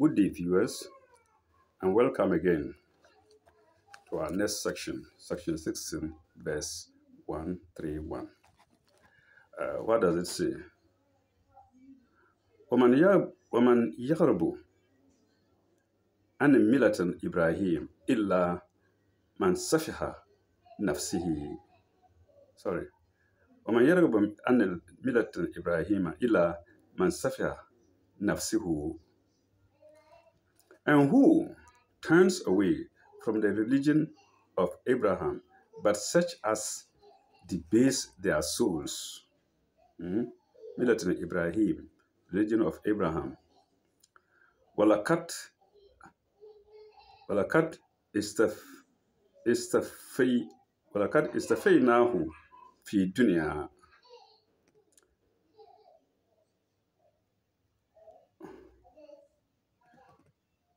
Good day, viewers, and welcome again to our next section, section 16, verse 131. What does it say? وَمَنْ يَغْرَبُ عَنْ مِلَّةِ إِبْرَاهِيمَ إِلَّا مَنْ سَفِهَ نَفْسِهِ. Sorry. وَمَنْ يَغْرَبُ عَنْ مِلَّةِ إِبْرَاهِيمَ إِلَّا مَنْ سَفِهَ نَفْسِهِ. And who turns away from the religion of Abraham, but such as debase their souls? Millet Ibrahim, religion of Abraham. Walakat istafaynahu fi dunya.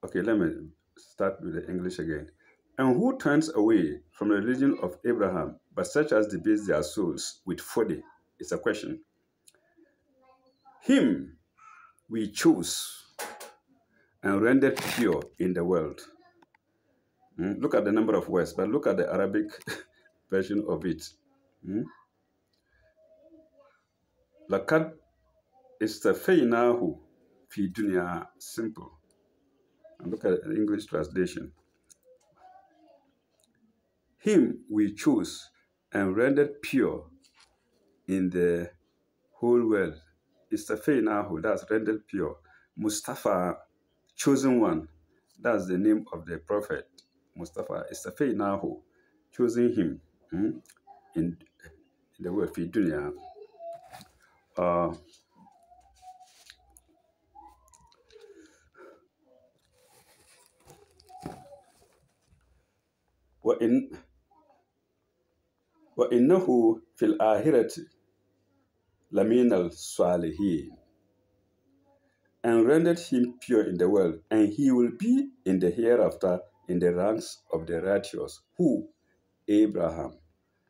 Okay, let me start with the English again. And who turns away from the religion of Abraham, but such as debase their souls with folly? It's a question. Him we chose and rendered pure in the world. Look at the number of words, but look at the Arabic version of it. Lakad istafaynahu fi dunya, simple. And look at the English translation. Him we chose and rendered pure in the whole world. Istafaynahu, that's rendered pure. Mustafa, chosen one, that's the name of the prophet. Mustafa, istafaynahu, choosing him in the word fi dunya. وَإِنَّهُ فِي الْآخِرَةِ لَمِنَ الصَّالِحِينَ. And rendered him pure in the world, and he will be in the hereafter in the ranks of the righteous. Who? Abraham.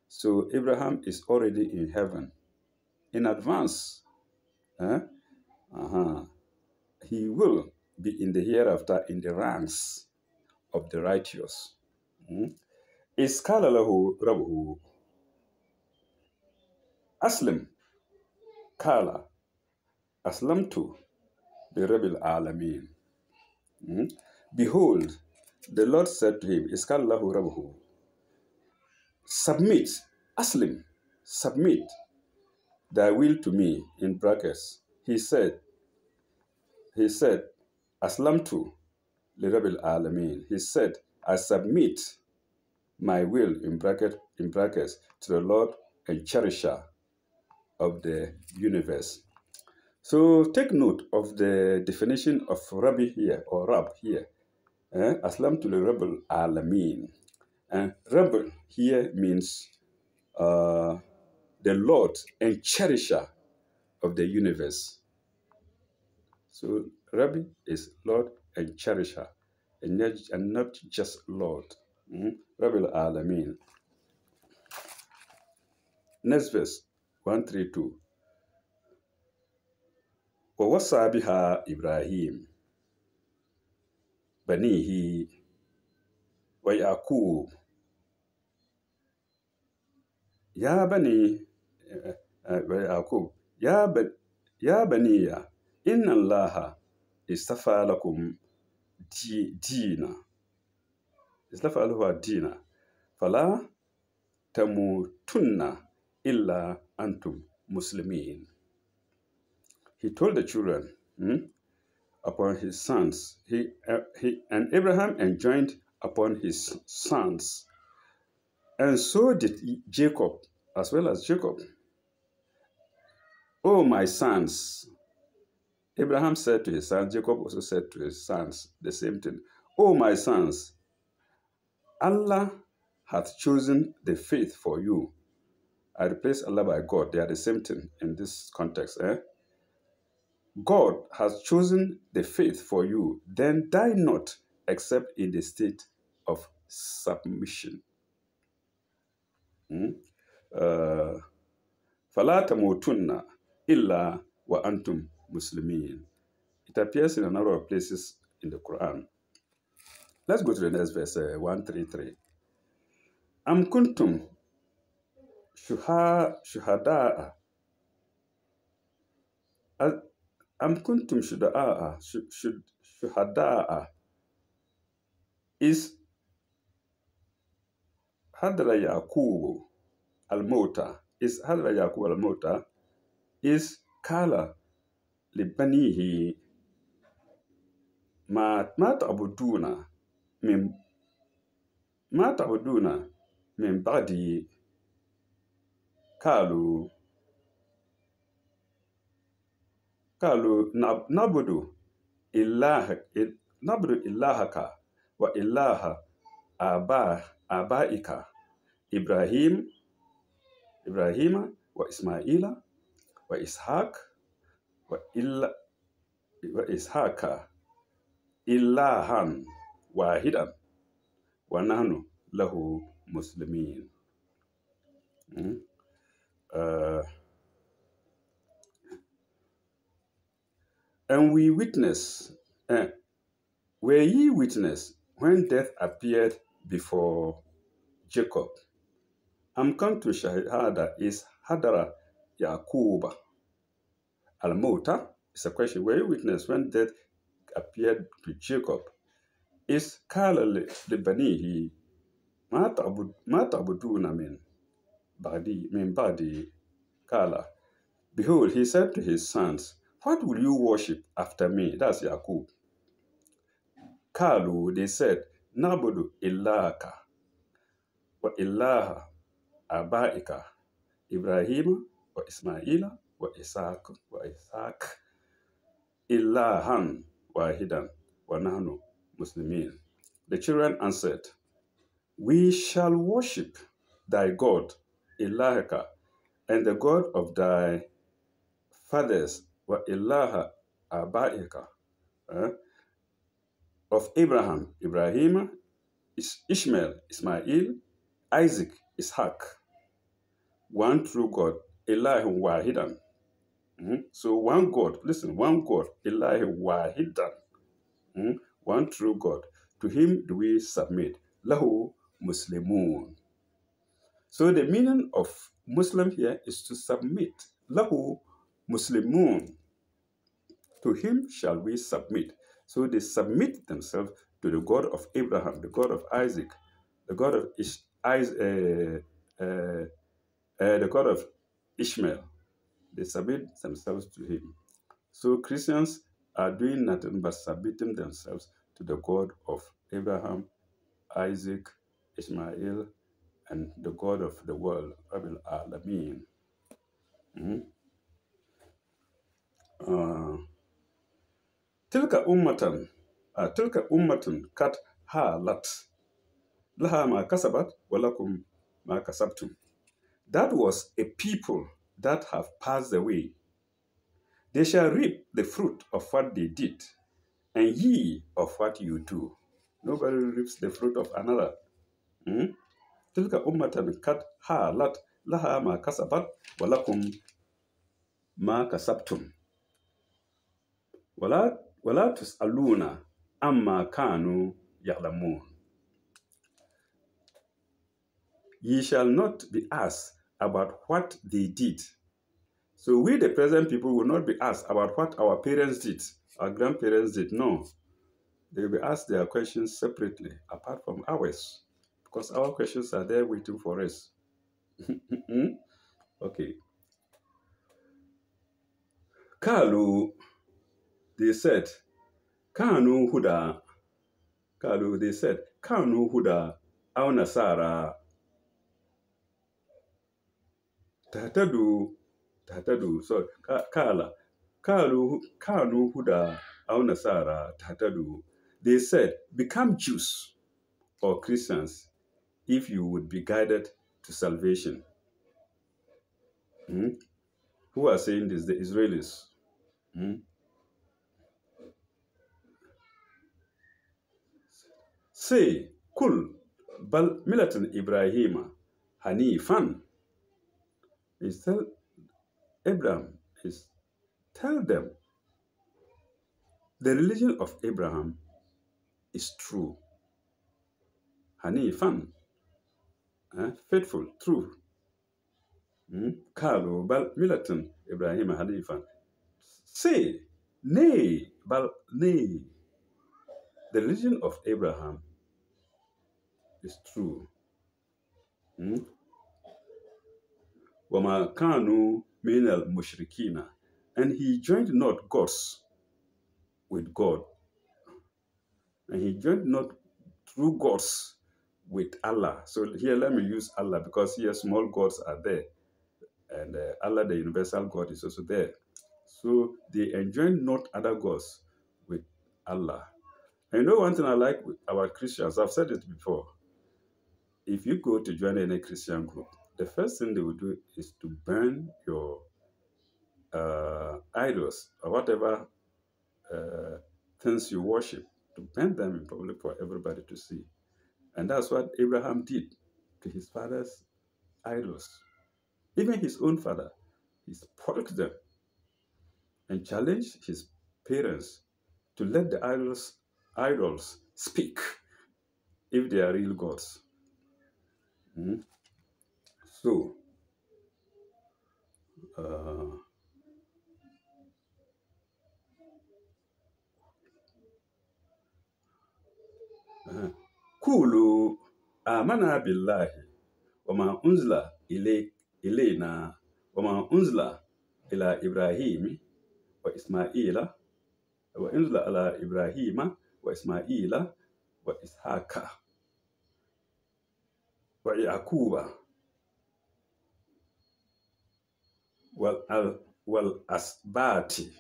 So Abraham is already in heaven in advance. He will be in the hereafter in the ranks of the righteous. إِذْ قَالَ لَهُ رَبُّهُ أسلم قال أسلمت لرب العالمين. Behold, the Lord said to him, إِذْ قَالَ لَهُ رَبُّهُ, submit, aslim, submit thy will to me, in brackets. He said, Aslamtu lirabil alamin. He said, I submit my will, in brackets, to the Lord and cherisher of the universe. So take note of the definition of Rabbi here, or Rab here. Aslamtu lirabil alamin. And Rabbi here means the Lord and cherisher of the universe. So Rabbi is Lord and cherisher, and not just Lord. Rabbi al-Alamin. Next verse, 132. وَوَصَّى بِهَا إِبْرَاهِيمُ بَنِيهِ وَيَعْقُوبُ يَا بَنِي وَيَعْقُوبُ يَا بَنِيَّ إِنَّ اللَّهَ اصْطَفَى لَكُمْ دِينًا اصْطَفَى لَهُ دِينًا فَلَا تَمُوتُنَّ إِلَّا أَنْتُمْ مُسْلِمِينَ. He told the children upon his sons. And Abraham enjoined upon his sons. And so did Jacob, as well as Jacob. Oh, my sons. Abraham said to his sons, Jacob also said to his sons the same thing. Oh, my sons, Allah hath chosen the faith for you. I replace Allah by God. They are the same thing in this context. God has chosen the faith for you. Then die not except in the state of submission. فَلَا تَمُوتُنَّ إِلَّا وَأَنْتُمْ مُسْلِمِينَ. It appears in a number of places in the Quran. Let's go to the next verse, 133. Am kuntum shuhada'a. Am kuntum shuhada'a. Is hadra Yaqubu al-Mota. Is hadra Yaqubu al-Mota. Is kala libanihi ma ta'buduna min ba'di kalu nabudu illahaka wa illaha abaika Ibrahima wa Ismaila wa Ishaq wa Ishaqa ilahan wahidan wa nahnu lahu muslimin. And we witness, were ye witness when death appeared before Jacob? Am kuntum shahada is hadara Yaquba al-Mota. It's a question. Were you witness when death appeared to Jacob? Is kala libanihi ma ta'buduna min ba'di kala. Behold, he said to his sons, what will you worship after me? That's Yaqub. Kalu, they said, nabudu illahaka wa illaha abaika Ibrahim wa Ismaila wa Ishaq ilahan wahidan wa nahnu muslimin. The children answered, we shall worship thy God, Illahaka, and the God of thy fathers, wa illaha abaika, of Abraham, Ibrahim, Ishmael, Ismail, Isaac, Ishaq, one true God, Ilahun wahidan. So one God, listen, one God, Ilahun wahidan, one true God. To him do we submit. Lahu muslimun. So the meaning of Muslim here is to submit. Lahu muslimun. To him shall we submit. So they submit themselves to the God of Abraham, the God of Isaac, the God of the God of Ishmael. They submit themselves to him. So Christians are doing nothing but submitting themselves to the God of Abraham, Isaac, Ishmael, and the God of the world, Rabbil Alameen. Tilka ummatun kat halat laha ma kasabat wa lakum ma kasabtum. That was a people that have passed away. They shall reap the fruit of what they did, and ye of what you do. Nobody reaps the fruit of another. Tilka ummatan kat halat laha ma kasabat wa lakum ma kasabtum. Wala tus'aluna amma kanu ya'lamun. Ye shall not be asked about what they did. So we, the present people, will not be asked about what our parents did, our grandparents did. No. They will be asked their questions separately, apart from ours, because our questions are there waiting for us. Okay. Kalu, they said, Kanu Huda. Kalu, they said, Kanu Huda, aw Nasara. Tahtadu, sorry, Kala. Kanu Huda, aw Nasara, Tahtadu. They said, become Jews or Christians if you would be guided to salvation. Who are saying this? The Israelis. Say, Kul, bal milatan Ibrahima, Hanifan. Tell them, The religion of Abraham is true. Hanifan, faithful, true. Kalu bal milatan Ibrahim Hanifan. Say, nay, bal nay. The religion of Abraham is true. Wama kanu minal mushrikina. And he joined not gods with God. And he joined not true gods with Allah. So here, let me use Allah because here small gods are there. And Allah, the universal God, is also there. So they enjoin not other gods with Allah. And you know one thing I like about Christians, I've said it before. If you go to join any Christian group, the first thing they will do is to burn your idols or whatever things you worship, to burn them in public for everybody to see. And that's what Abraham did to his father's idols. Even his own father, he spoiled them and challenged his parents to let the idols speak if they are real gods. So, Kulu amana billahi wama unzila ilayna wama unzila ila Ibrahim wa Ismaila wa unzila ala Ibrahima wa Ismaila wa Ishaka wa Yaquba wal asbati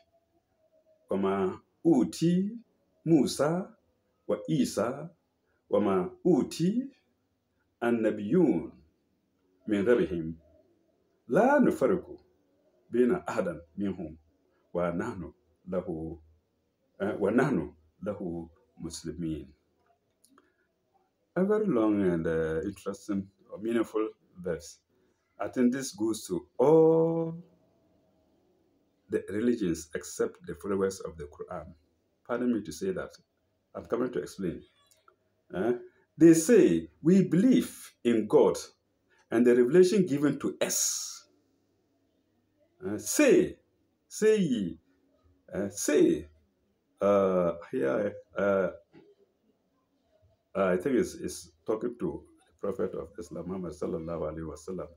wama uti Musa wa Isa wama uti annabiyun min rabbihim la nufarriqu baina ahadan minhum wa nahnu lahu muslimin. A very long and interesting or meaningful verse. I think this goes to all the religions except the followers of the Quran. Pardon me to say that. I'm coming to explain. They say, we believe in God and the revelation given to us. Say ye, here, I think it's talking to the Prophet of Islam, Muhammad sallallahu alaihi wasallam,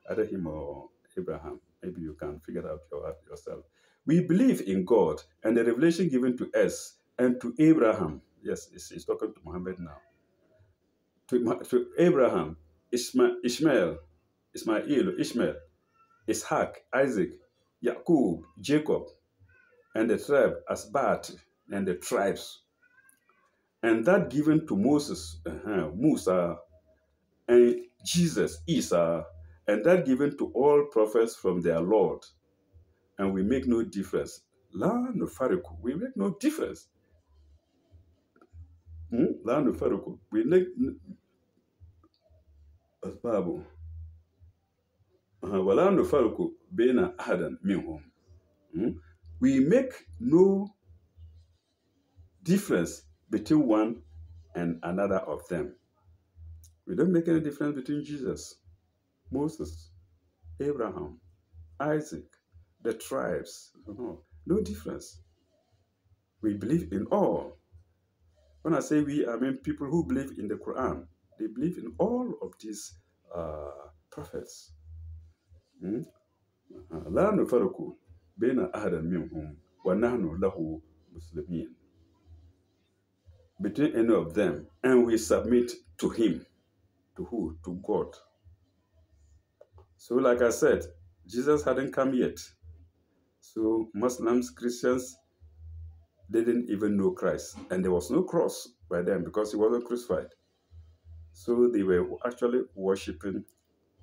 either him or Abraham. Maybe you can figure it out yourself. We believe in God and the revelation given to us and to Abraham. Yes, it's talking to Muhammad now. To Abraham, Ishmael, Ishaq, Isaac, Jacob, Jacob, and the tribe Asbat, and the tribes. And that given to Moses, Musa, and Jesus, Isa, and that given to all prophets from their Lord. And we make no difference. La nufariku, we make no difference. La nufariku, we make asbabu. Wala nufariku bena ahadan minhum. We make no difference between one and another of them. We don't make any difference between Jesus, Moses, Abraham, Isaac, the tribes. No difference. We believe in all. When I say we, I mean people who believe in the Quran. They believe in all of these prophets. لا نفرق بين أحد منهم ونحن له مسلمين. Between any of them, and we submit to him. To who? To God. So like I said, Jesus hadn't come yet. So Muslims, Christians, they didn't even know Christ. And there was no cross by them because he wasn't crucified. So they were actually worshipping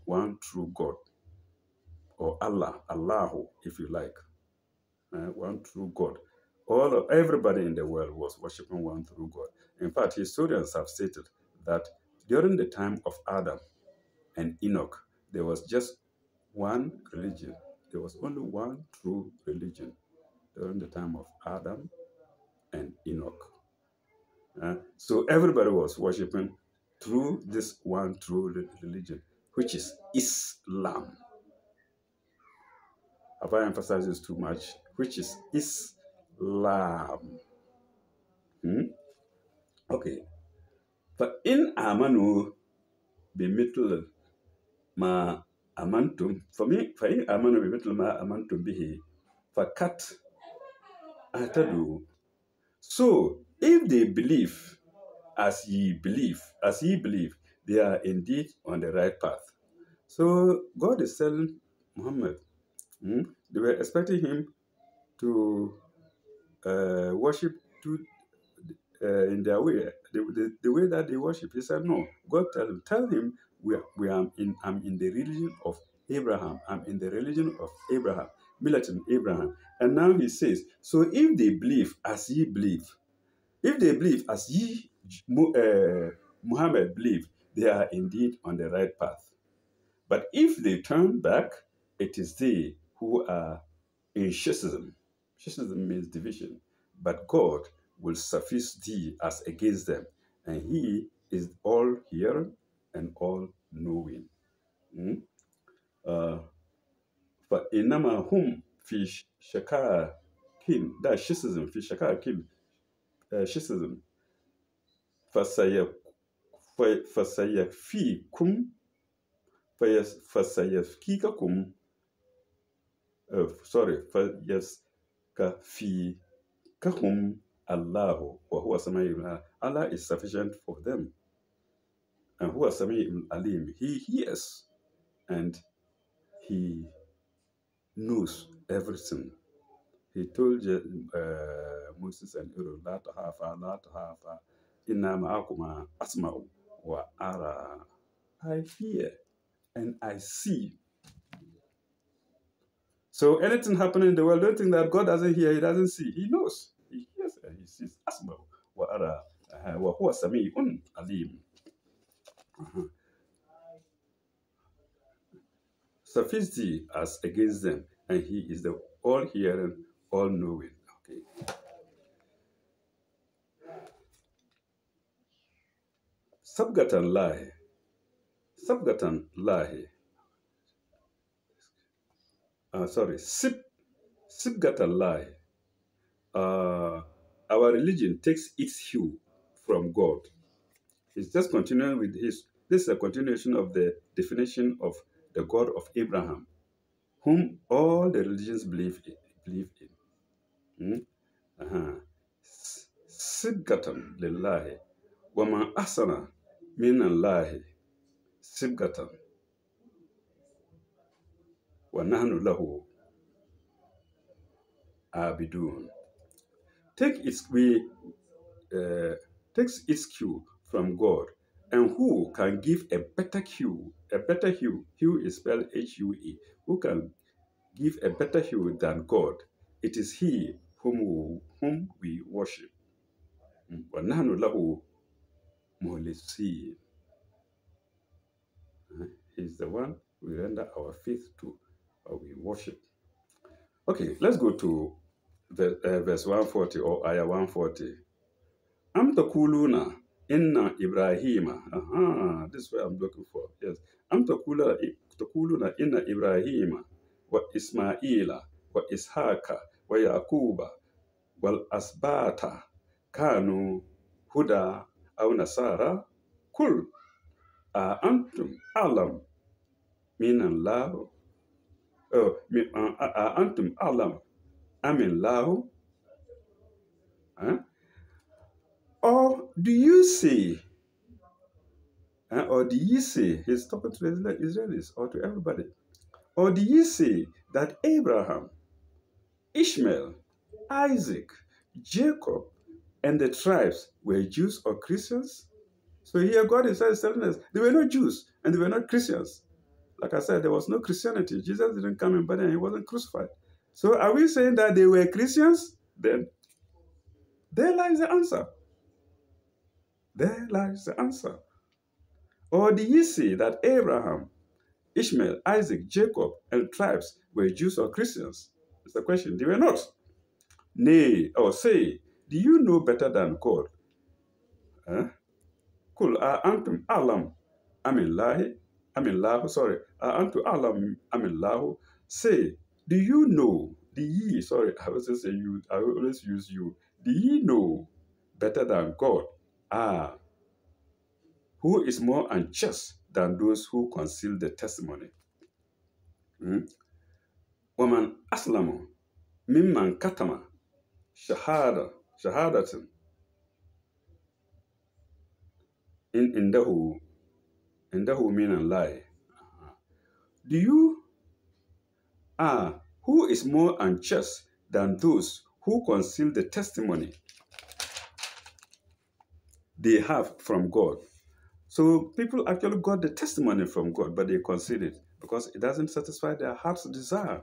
one true God. Or Allah, Allahu, if you like. One true God. Everybody in the world was worshipping one true God. In fact, historians have stated that during the time of Adam and Enoch, there was just one religion. There was only one true religion during the time of Adam and Enoch. So everybody was worshiping through this one true religion, which is Islam. Have I emphasized this too much? Which is Islam. Okay. فإن آمنوا بمثل ما أمنتم فإن آمنوا بمثل ما أمنتم به فقد اهتدوا. So if they believe as ye believe, they are indeed on the right path. So God is telling Muhammad, they were expecting him to worship in their way, the way that they worship. He said, no. God tell him, I'm in the religion of Abraham. I'm in the religion of Abraham, militant Abraham. And now he says, so if they believe as ye believe, if they believe as ye, Muhammad believe, they are indeed on the right path. But if they turn back, it is they who are in schism. Schism means division. But God will suffice thee as against them, and he is all hearing and all knowing. فإنما هم في شكاكين. That schism, في شكاكين, schism. فسيكفيكم فسيكفيكم فيكفيكهم Allah وهو سميع. Allah is sufficient for them, and who is سميع alim. He hears and he knows everything. He told Moses and Aaron, لا تخافا إنا معكما أسمع وأرى. I hear and I see. So anything happening in the world, don't think that God doesn't hear, he doesn't see. He knows. He hears and he sees. أسمع وأرى وهو سميع alim. Suffice thee as against them, and he is the all-hearing, all-knowing. Okay. Sabgatan lahi. Sibgatan lahi. Our religion takes its hue from God. It's just continuing with this is a continuation of the definition of the God of Abraham, whom all the religions believe in. Sibgatan lillahi. وَمَا أَحْسَنَ مِنَ اللَّهِ سِبْغَةً وَنَحْنُ لَهُ عَابِدُونَ. Takes its cue from God, and who can give a better hue? A better hue. Hue is spelled H-U-E. Who can give a better hue than God? It is He whom we worship. وَنَحْنُ لَهُ مُخْلِصِينَ. He's the one we render our faith to, or we worship. Okay, let's go to verse 140 or ayah 140. Am takuluna inna Ibrahima. This is what I'm looking for. Yes. Am takuluna inna Ibrahima wa Ismaila wa Ishaqa wa Yaquba wal asbata kanu huda aw nasara kul antum alam min Allah. Antum alam amin lahu. Or do you say, he's talking to the Israelis or to everybody, or do you say that Abraham, Ishmael, Isaac, Jacob, and the tribes were Jews or Christians? So here God is telling us they were not Jews and they were not Christians. Like I said, there was no Christianity. Jesus didn't come in body and he wasn't crucified. So are we saying that they were Christians? Then there lies the answer. There lies the answer. Or do you see that Abraham, Ishmael, Isaac, Jacob, and tribes were Jews or Christians? It's the question. They were not. Nay, or say, Do you know better than God? Huh? Kul antum alam amillahi amillahu, sorry. Antum alam amillahu. Say, do you know, do ye, sorry, I always say you, I always use you. Do ye know better than God? Ah, who is more unjust than those who conceal the testimony? Hmm? وَمَنْ أَسْلَمُ مِمَّنْ كَتَمَ شهادة إن عنده من الله. Do you who is more unjust than those who conceal the testimony they have from God? So people actually got the testimony from God, but they conceal it because it doesn't satisfy their heart's desire.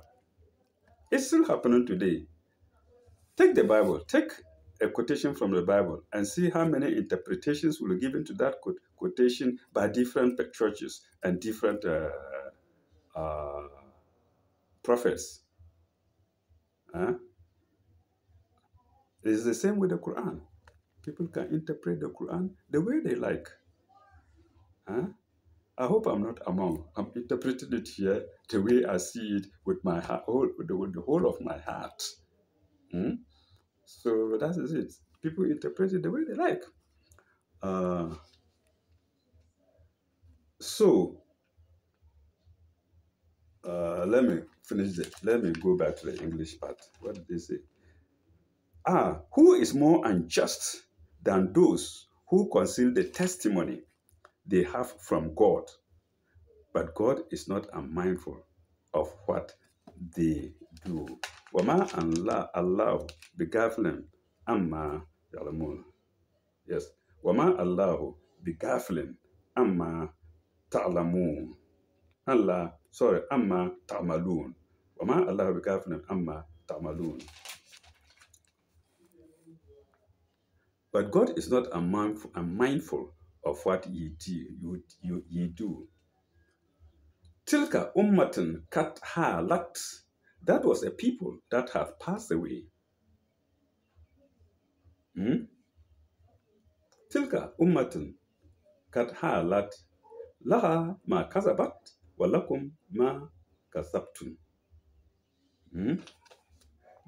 It's still happening today. Take the Bible, take a quotation from the Bible and see how many interpretations will be given to that quotation by different churches and different uh, prophets. It's the same with the Quran. People can interpret the Quran the way they like. I hope I'm not among. I'm interpreting it here the way I see it with my heart, with the whole of my heart. So that is it. People interpret it the way they like. Uh, so let me finish it. Let me go back to the English part. What did they say? Who is more unjust than those who conceal the testimony they have from God? But God is not unmindful of what they do. وَمَا اللَّهُ بِغَافِلٍ عَمَّا يَعْلَمُونَ. Yes. وَمَا اللَّهُ بِغَافِلٍ عَمَّا تَعْلَمُونَ. Allah, sorry, amma ta'malun. وَمَا اللَّهُ بِغَافِلٍ عَمَّا تَعْمَلُونَ. But God is not unmindful of what ye do. Tilka ummatin kat halat. That was a people that have passed away. Tilka ummatin kat halat. Laha ma kazabat walakum ma kasabtum.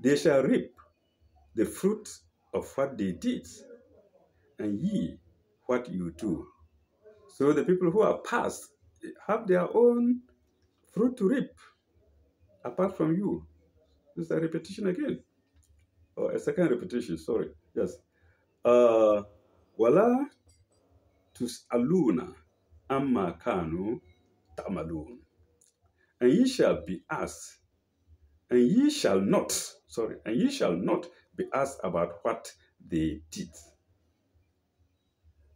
They shall reap the fruit of what they did, and ye what you do. So the people who have passed have their own fruit to reap, apart from you. This is a repetition again. Or a second repetition, sorry. Yes. Wala tus'aluna amma kanu ta'malun. And ye shall be asked, and ye shall not, sorry, and ye shall not be asked about what they did.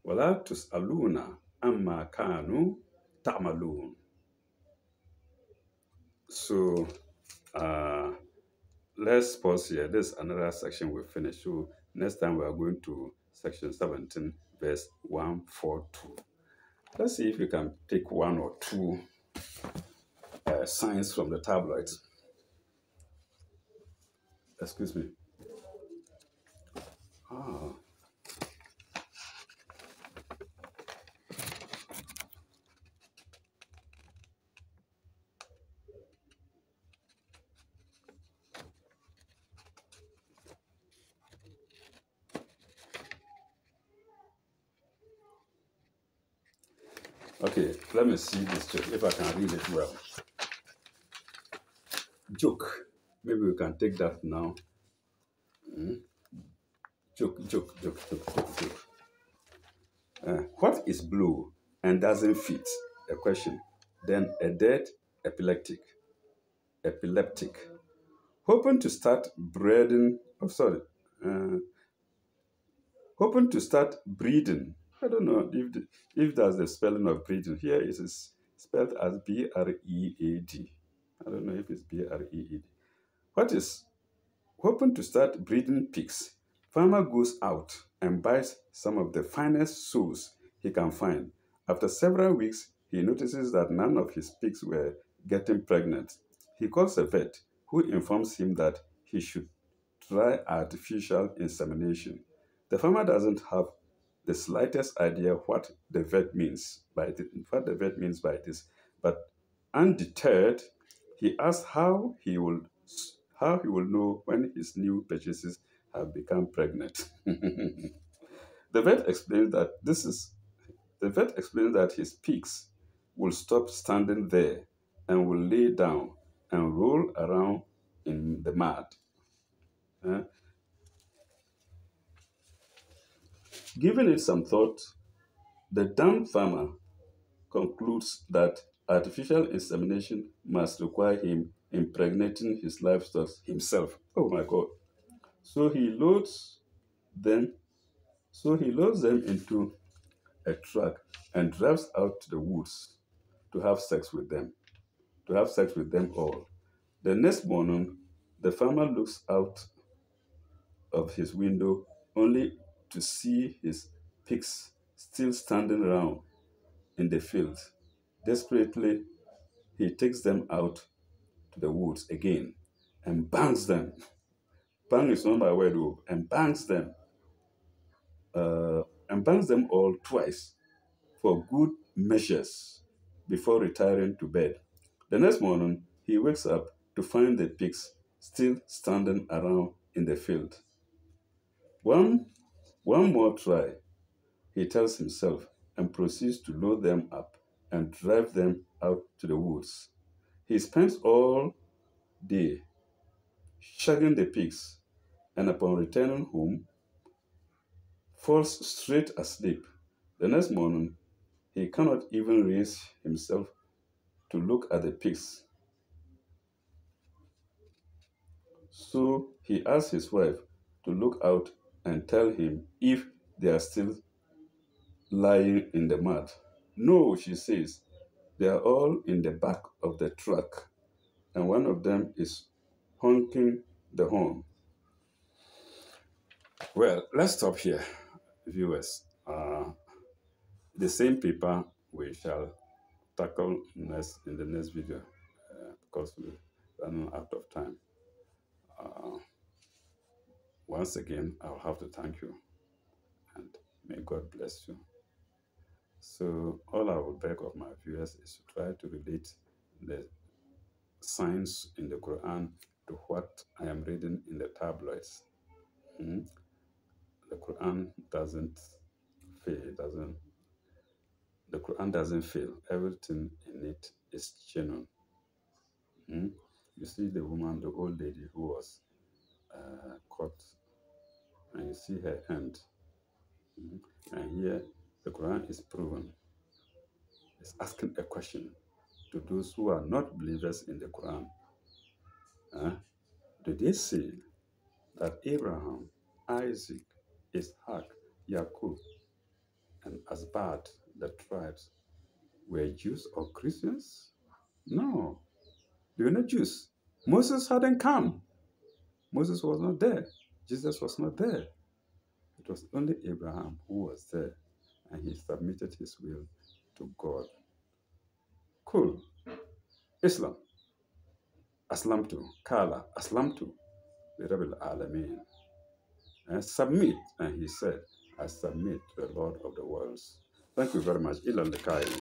Wala tus'aluna amma kanu ta'malun. So, let's pause here. This is another section we finished. So next time we are going to section 17, verse 142. Let's see if we can take one or two signs from the tabloid. Excuse me. Okay, let me see this joke, if I can read it well. Joke. Maybe we can take that now. Joke. What is blue and doesn't fit? A question. Then a dead epileptic. Hoping to start breeding. Oh, sorry. Hoping to start breeding. I don't know if that's the spelling of breeding. Here it is spelled as B-R-E-A-D. I don't know if it's B-R-E-A-D. What is hoping to start breeding pigs? Farmer goes out and buys some of the finest sows he can find. After several weeks, he notices that none of his pigs were getting pregnant. He calls a vet, who informs him that he should try artificial insemination. The farmer doesn't have the slightest idea what the vet means by this, but undeterred, he asks how he will know when his new purchases have become pregnant. The vet explains that his pigs will stop standing there and will lay down and roll around in the mud. Uh, Giving it some thought, the dam farmer concludes that artificial insemination must require him impregnating his livestock himself. Oh my God. So he loads them into a truck and drives out to the woods to have sex with them, all. The next morning, the farmer looks out of his window only to see his pigs still standing around in the field. Desperately, he takes them out to the woods again and bangs them. Bang is not my word, though, and bangs them all twice for good measures before retiring to bed. The next morning, he wakes up to find the pigs still standing around in the field. One, one more try, he tells himself, and proceeds to load them up and drive them out to the woods. He spends all day shagging the pigs, and upon returning home, falls straight asleep. The next morning, he cannot even raise himself to look at the pigs. So he asks his wife to look out and tell him if they are still lying in the mud. No, she says, they are all in the back of the truck, and one of them is honking the horn. Well, let's stop here, viewers. The same paper we shall tackle in the next video because we're running out of time. Once again, I'll have to thank you, and may God bless you. So all I would beg of my viewers is to try to relate the signs in the Quran to what I am reading in the tabloids. The Quran doesn't fail. The Quran doesn't fail. Everything in it is genuine. You see the woman, the old lady who was caught, and you see her hand. And here the Quran is proven. It's asking a question to those who are not believers in the Quran. Do they say that Abraham, Isaac, Ishaq, Jacob, and Asbad, the tribes, were Jews or Christians? No, they were not Jews. Moses hadn't come. Moses was not there. Jesus was not there. It was only Abraham who was there, and he submitted his will to God. Cool. Islam. Aslamtu. Kala. Aslamtu. Rabbil Alameen. And submit. And he said, I submit to the Lord of the worlds. Thank you very much. Ilan Lekai.